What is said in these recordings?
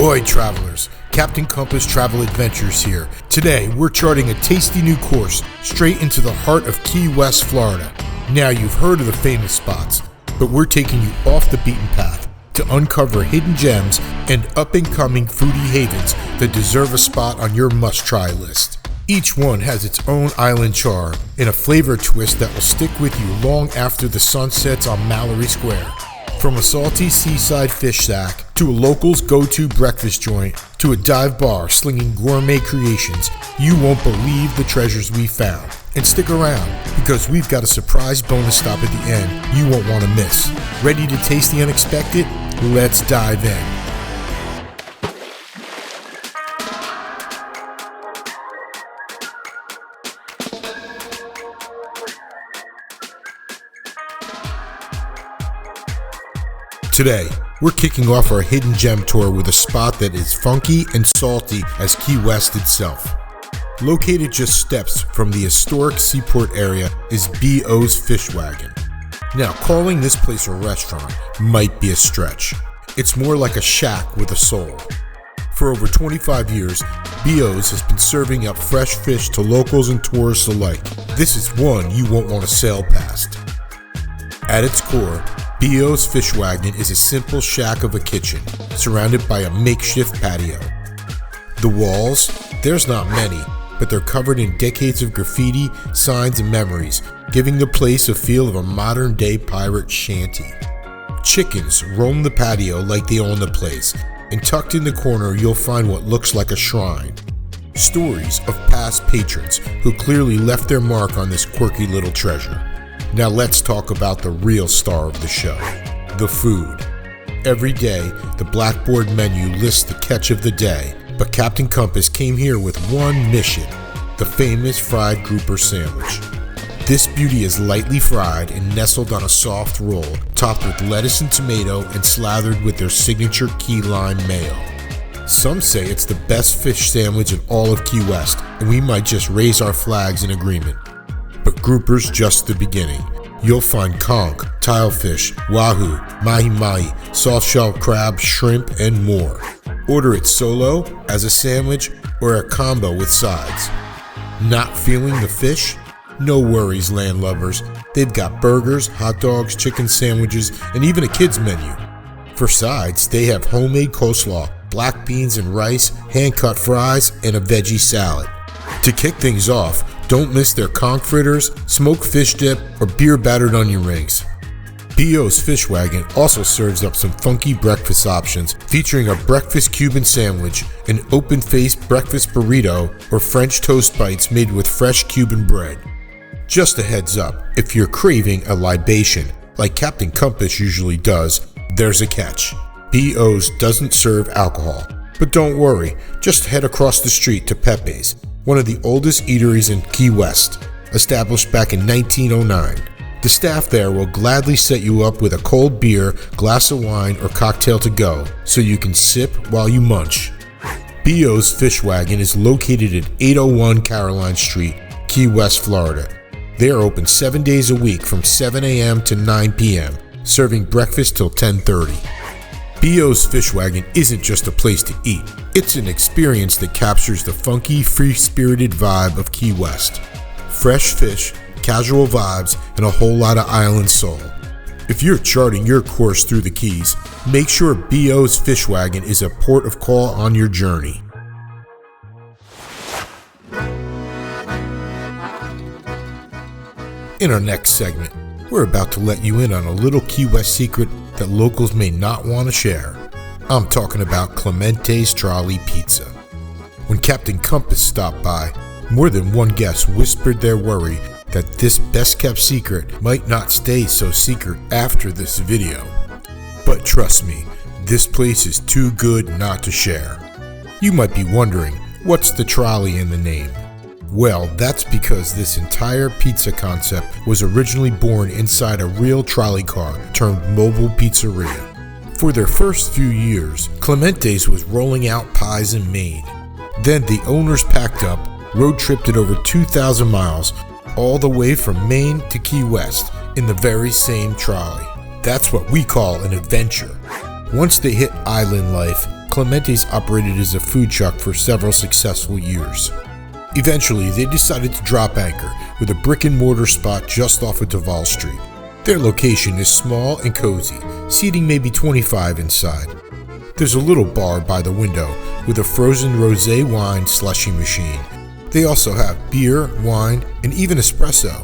Ahoy travelers, Captain Compass Travel Adventures here. Today we're charting a tasty new course straight into the heart of Key West, Florida. Now you've heard of the famous spots, but we're taking you off the beaten path to uncover hidden gems and up-and-coming foodie havens that deserve a spot on your must-try list. Each one has its own island charm and a flavor twist that will stick with you long after the sun sets on Mallory Square. From a salty seaside fish shack, to a local's go-to breakfast joint, to a dive bar slinging gourmet creations, you won't believe the treasures we found. And stick around, because we've got a surprise bonus stop at the end you won't want to miss. Ready to taste the unexpected? Let's dive in. Today, we're kicking off our hidden gem tour with a spot that is funky and salty as Key West itself. Located just steps from the historic seaport area is B.O.'s Fish Wagon. Now, calling this place a restaurant might be a stretch. It's more like a shack with a soul. For over 25 years, B.O.'s has been serving up fresh fish to locals and tourists alike. This is one you won't want to sail past. At its core, B.O.'s Fish Wagon is a simple shack of a kitchen, surrounded by a makeshift patio. The walls, there's not many, but they're covered in decades of graffiti, signs, and memories, giving the place a feel of a modern-day pirate shanty. Chickens roam the patio like they own the place, and tucked in the corner you'll find what looks like a shrine. Stories of past patrons who clearly left their mark on this quirky little treasure. Now let's talk about the real star of the show, the food. Every day, the blackboard menu lists the catch of the day, but Captain Compass came here with one mission, the famous fried grouper sandwich. This beauty is lightly fried and nestled on a soft roll, topped with lettuce and tomato and slathered with their signature Key Lime Mayo. Some say it's the best fish sandwich in all of Key West, and we might just raise our flags in agreement. But grouper's just the beginning. You'll find conch, tilefish, wahoo, mahi-mahi, soft-shell crab, shrimp, and more. Order it solo, as a sandwich, or a combo with sides. Not feeling the fish? No worries, landlubbers. They've got burgers, hot dogs, chicken sandwiches, and even a kids menu. For sides, they have homemade coleslaw, black beans and rice, hand-cut fries, and a veggie salad. To kick things off, don't miss their conch fritters, smoked fish dip, or beer battered onion rings. B.O.'s Fish Wagon also serves up some funky breakfast options featuring a breakfast Cuban sandwich, an open-faced breakfast burrito, or French toast bites made with fresh Cuban bread. Just a heads up, if you're craving a libation, like Captain Compass usually does, there's a catch. B.O.'s doesn't serve alcohol. But don't worry, just head across the street to Pepe's, one of the oldest eateries in Key West, established back in 1909. The staff there will gladly set you up with a cold beer, glass of wine, or cocktail to go, so you can sip while you munch. B.O.'s Fish Wagon is located at 801 Caroline Street, Key West, Florida. They are open 7 days a week from 7 a.m. to 9 p.m., serving breakfast till 10:30. B.O.'s Fish Wagon isn't just a place to eat. It's an experience that captures the funky, free-spirited vibe of Key West. Fresh fish, casual vibes, and a whole lot of island soul. If you're charting your course through the Keys, make sure B.O.'s Fish Wagon is a port of call on your journey. In our next segment, we're about to let you in on a little Key West secret that locals may not want to share. I'm talking about Clemente's Trolley Pizza. When Captain Compass stopped by, more than one guest whispered their worry that this best-kept secret might not stay so secret after this video. But trust me, this place is too good not to share. You might be wondering, what's the trolley in the name? Well, that's because this entire pizza concept was originally born inside a real trolley car turned mobile pizzeria. For their first few years, Clemente's was rolling out pies in Maine. Then the owners packed up, road tripped it over 2,000 miles, all the way from Maine to Key West in the very same trolley. That's what we call an adventure. Once they hit island life, Clemente's operated as a food truck for several successful years. Eventually, they decided to drop anchor with a brick-and-mortar spot just off of Duval Street. Their location is small and cozy, seating maybe 25 inside. There's a little bar by the window with a frozen rosé wine slushy machine. They also have beer, wine, and even espresso.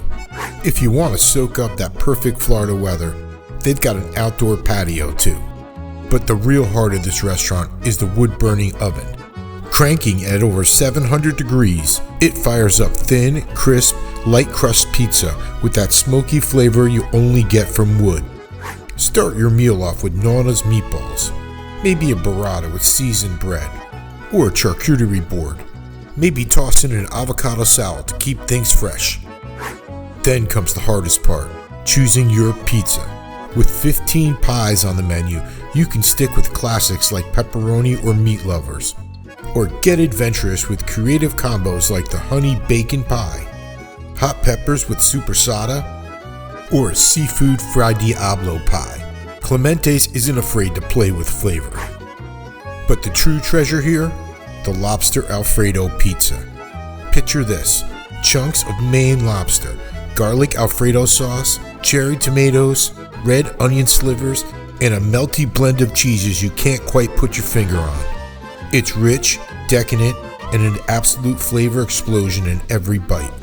If you want to soak up that perfect Florida weather, they've got an outdoor patio too. But the real heart of this restaurant is the wood-burning oven. Cranking at over 700 degrees, it fires up thin, crisp, light crust pizza with that smoky flavor you only get from wood. Start your meal off with Nana's meatballs, maybe a burrata with seasoned bread, or a charcuterie board. Maybe toss in an avocado salad to keep things fresh. Then comes the hardest part, choosing your pizza. With 15 pies on the menu, you can stick with classics like pepperoni or meat lovers. Or get adventurous with creative combos like the honey bacon pie, hot peppers with supersada, or a seafood Fra Diablo pie. Clemente's isn't afraid to play with flavor. But the true treasure here? The Lobster Alfredo pizza. Picture this, chunks of Maine lobster, garlic Alfredo sauce, cherry tomatoes, red onion slivers, and a melty blend of cheeses you can't quite put your finger on. It's rich, decadent, and an absolute flavor explosion in every bite.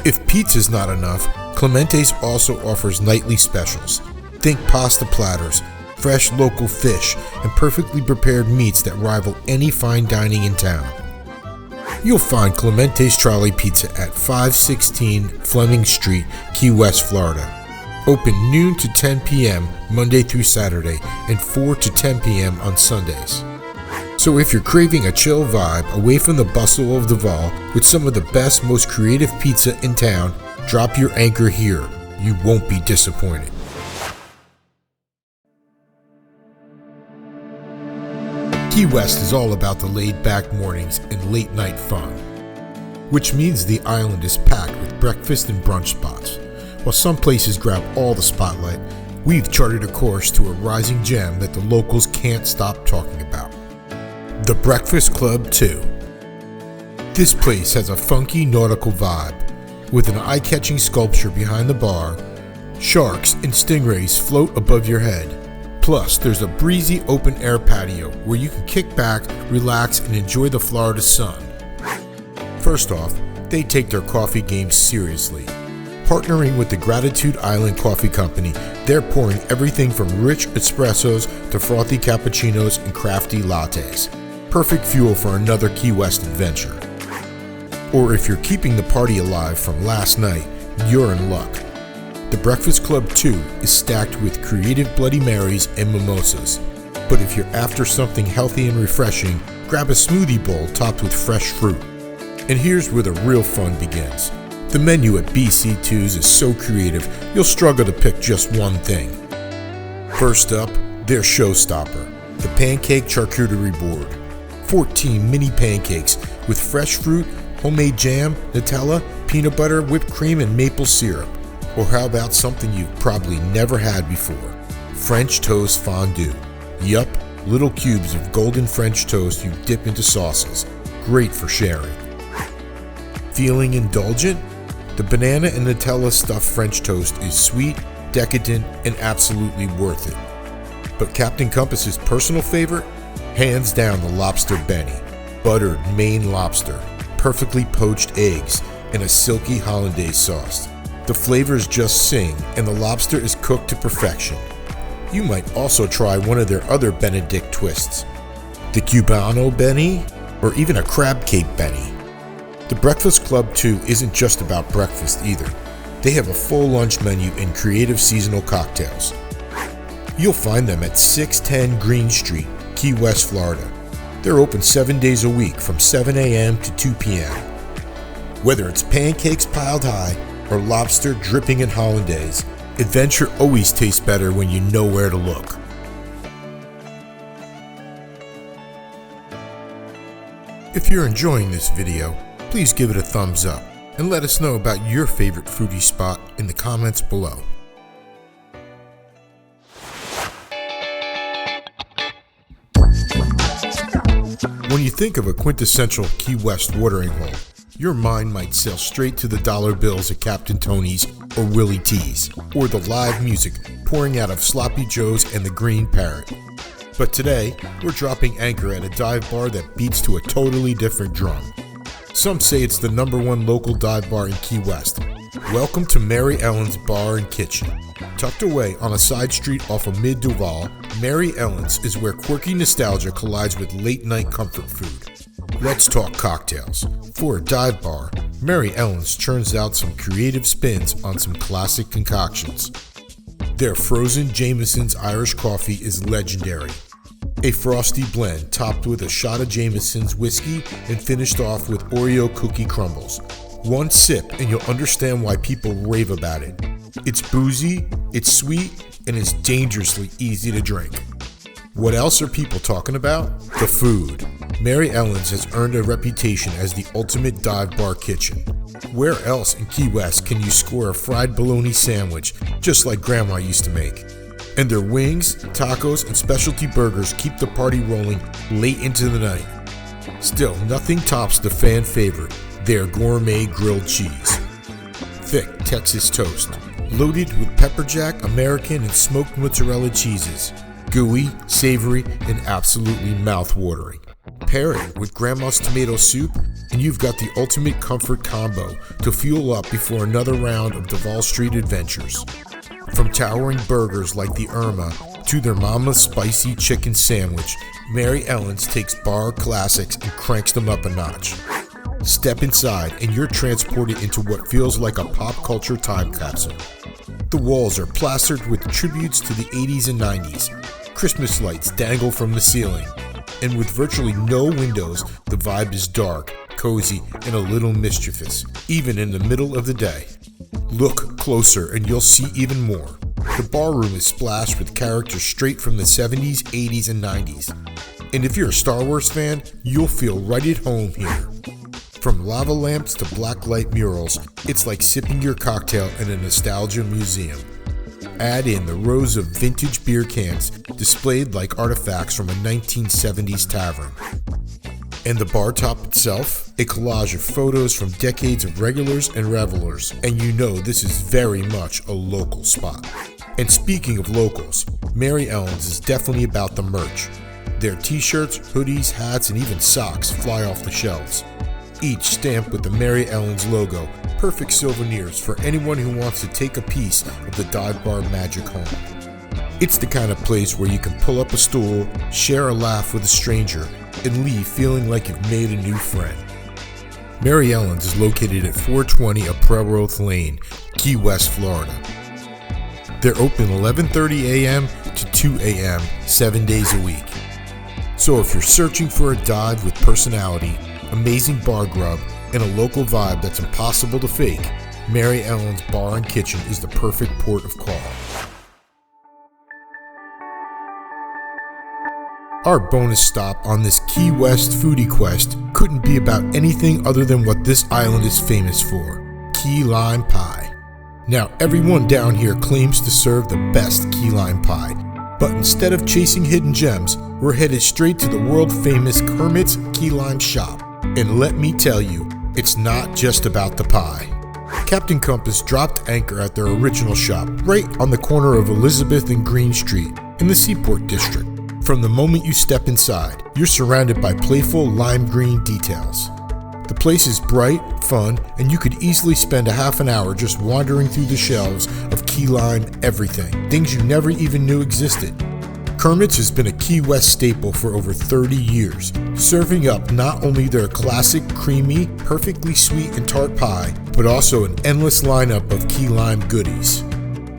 If pizza's not enough, Clemente's also offers nightly specials. Think pasta platters, fresh local fish, and perfectly prepared meats that rival any fine dining in town. You'll find Clemente's Trolley Pizza at 516 Fleming Street, Key West, Florida. Open noon to 10 p.m. Monday through Saturday and 4 to 10 p.m. on Sundays. So if you're craving a chill vibe away from the bustle of Duval with some of the best, most creative pizza in town, drop your anchor here. You won't be disappointed. Key West is all about the laid-back mornings and late-night fun, which means the island is packed with breakfast and brunch spots. While some places grab all the spotlight, we've charted a course to a rising gem that the locals can't stop talking about. The Breakfast Club 2. This place has a funky nautical vibe, with an eye-catching sculpture behind the bar. Sharks and stingrays float above your head. Plus, there's a breezy open-air patio where you can kick back, relax, and enjoy the Florida sun. First off, they take their coffee game seriously. Partnering with the Gratitude Island Coffee Company, they're pouring everything from rich espressos to frothy cappuccinos and crafty lattes. Perfect fuel for another Key West adventure. Or if you're keeping the party alive from last night, you're in luck. The Breakfast Club 2 is stacked with creative Bloody Marys and mimosas. But if you're after something healthy and refreshing, grab a smoothie bowl topped with fresh fruit. And here's where the real fun begins. The menu at BC2's is so creative, you'll struggle to pick just one thing. First up, their showstopper, the Pancake Charcuterie Board. 14 mini pancakes with fresh fruit, homemade jam, Nutella, peanut butter, whipped cream, and maple syrup. Or how about something you've probably never had before? French toast fondue. Yup, little cubes of golden French toast you dip into sauces. Great for sharing. Feeling indulgent? The banana and Nutella stuffed French toast is sweet, decadent, and absolutely worth it. But Captain Compass's personal favorite? Hands down the Lobster Benny. Buttered Maine lobster, perfectly poached eggs, and a silky hollandaise sauce. The flavors just sing, and the lobster is cooked to perfection. You might also try one of their other Benedict twists, the Cubano Benny, or even a crab cake Benny. The Breakfast Club 2 isn't just about breakfast either. They have a full lunch menu and creative seasonal cocktails. You'll find them at 610 Green Street, Key West, Florida. They're open 7 days a week from 7 a.m. to 2 p.m. Whether it's pancakes piled high or lobster dripping in hollandaise, adventure always tastes better when you know where to look. If you're enjoying this video, please give it a thumbs up and let us know about your favorite foodie spot in the comments below. When you think of a quintessential Key West watering hole, your mind might sail straight to the dollar bills at Captain Tony's or Willie T's, or the live music pouring out of Sloppy Joe's and the Green Parrot. But today, we're dropping anchor at a dive bar that beats to a totally different drum. Some say it's the #1 local dive bar in Key West. Welcome to Mary Ellen's Bar and Kitchen. Tucked away on a side street off of Mid-Duval, Mary Ellen's is where quirky nostalgia collides with late-night comfort food. Let's talk cocktails. For a dive bar, Mary Ellen's churns out some creative spins on some classic concoctions. Their frozen Jameson's Irish coffee is legendary. A frosty blend topped with a shot of Jameson's whiskey and finished off with Oreo cookie crumbles. One sip and you'll understand why people rave about it. It's boozy, it's sweet, and it's dangerously easy to drink. What else are people talking about? The food. Mary Ellen's has earned a reputation as the ultimate dive bar kitchen. Where else in Key West can you score a fried bologna sandwich just like Grandma used to make? And their wings, tacos, and specialty burgers keep the party rolling late into the night. Still, nothing tops the fan favorite, their gourmet grilled cheese. Thick Texas toast, loaded with pepper jack, American, and smoked mozzarella cheeses. Gooey, savory, and absolutely mouth-watering. Pair it with Grandma's tomato soup, and you've got the ultimate comfort combo to fuel up before another round of Duval Street adventures. From towering burgers like the Irma to their Mama's spicy chicken sandwich, Mary Ellen's takes bar classics and cranks them up a notch. Step inside and you're transported into what feels like a pop culture time capsule. The walls are plastered with tributes to the 80s and 90s. Christmas lights dangle from the ceiling. And with virtually no windows, the vibe is dark, cozy, and a little mischievous, even in the middle of the day. Look closer and you'll see even more. The bar room is splashed with characters straight from the 70s, 80s, and 90s. And if you're a Star Wars fan, you'll feel right at home here. From lava lamps to blacklight murals, it's like sipping your cocktail in a nostalgia museum. Add in the rows of vintage beer cans displayed like artifacts from a 1970s tavern. And the bar top itself, a collage of photos from decades of regulars and revelers, and you know this is very much a local spot. And speaking of locals, Mary Ellen's is definitely about the merch. Their t-shirts, hoodies, hats, and even socks fly off the shelves. Each stamped with the Mary Ellen's logo, perfect souvenirs for anyone who wants to take a piece of the dive bar magic home. It's the kind of place where you can pull up a stool, share a laugh with a stranger, and leave feeling like you've made a new friend. Mary Ellen's is located at 420 Aprelrose Lane, Key West, Florida. They're open 11:30 a.m. to 2 a.m. 7 days a week. So if you're searching for a dive with personality, amazing bar grub, and a local vibe that's impossible to fake, Mary Ellen's Bar and Kitchen is the perfect port of call. Our bonus stop on this Key West foodie quest couldn't be about anything other than what this island is famous for, key lime pie. Now, everyone down here claims to serve the best key lime pie, but instead of chasing hidden gems, we're headed straight to the world-famous Kermit's Key Lime shop. And let me tell you, it's not just about the pie. Captain Compass dropped anchor at their original shop, right on the corner of Elizabeth and Green Street in the Seaport District. From the moment you step inside, you're surrounded by playful lime green details. The place is bright, fun, and you could easily spend a half an hour just wandering through the shelves of key lime everything, things you never even knew existed. Kermit's has been a Key West staple for over 30 years, serving up not only their classic creamy, perfectly sweet and tart pie, but also an endless lineup of key lime goodies.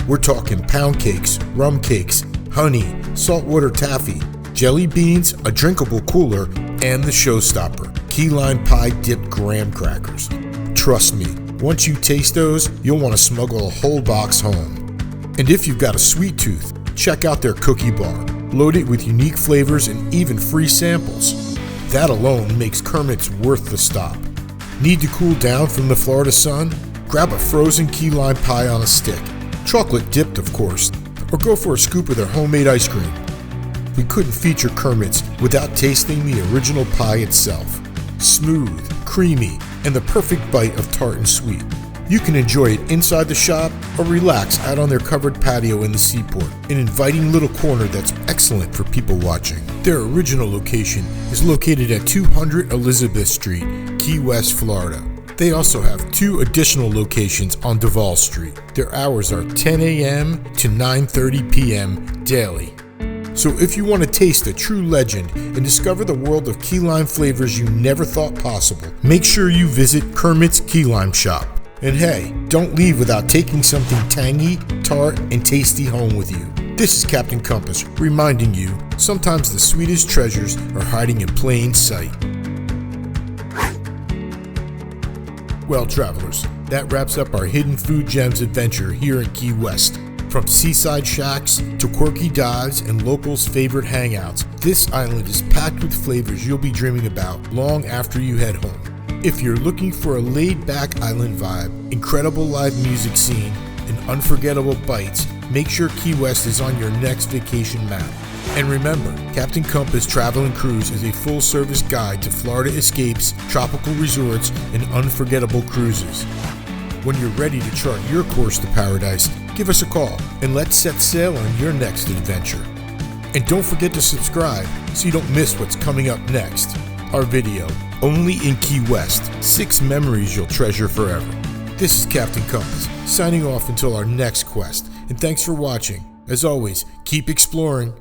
We're talking pound cakes, rum cakes, honey, saltwater taffy, jelly beans, a drinkable cooler, and the showstopper, key lime pie dipped graham crackers. Trust me, once you taste those, you'll want to smuggle a whole box home. And if you've got a sweet tooth, check out their cookie bar, loaded with unique flavors and even free samples. That alone makes Kermit's worth the stop. Need to cool down from the Florida sun? Grab a frozen key lime pie on a stick, chocolate dipped of course, or go for a scoop of their homemade ice cream. we couldn't feature Kermit's without tasting the original pie itself. Smooth, creamy, and the perfect bite of tart and sweet. You can enjoy it inside the shop or relax out on their covered patio in the seaport, an inviting little corner that's excellent for people watching. Their original location is located at 200 Elizabeth Street, Key West, Florida. They also have 2 additional locations on Duval Street. Their hours are 10 a.m. to 9:30 p.m. daily. So if you want to taste a true legend and discover the world of key lime flavors you never thought possible, make sure you visit Kermit's Key Lime Shop. And hey, don't leave without taking something tangy, tart, and tasty home with you. This is Captain Compass reminding you, sometimes the sweetest treasures are hiding in plain sight. Well, travelers, that wraps up our Hidden Food Gems adventure here in Key West. From seaside shacks to quirky dives and locals' favorite hangouts, this island is packed with flavors you'll be dreaming about long after you head home. If you're looking for a laid-back island vibe, incredible live music scene, and unforgettable bites, make sure Key West is on your next vacation map. And remember, Captain Compass Travel and Cruise is a full-service guide to Florida escapes, tropical resorts, and unforgettable cruises. When you're ready to chart your course to paradise, give us a call and let's set sail on your next adventure. And don't forget to subscribe so you don't miss what's coming up next. Our video, Only in Key West, 6 memories you'll treasure forever. This is Captain Compass, signing off until our next quest, and thanks for watching. As always, keep exploring.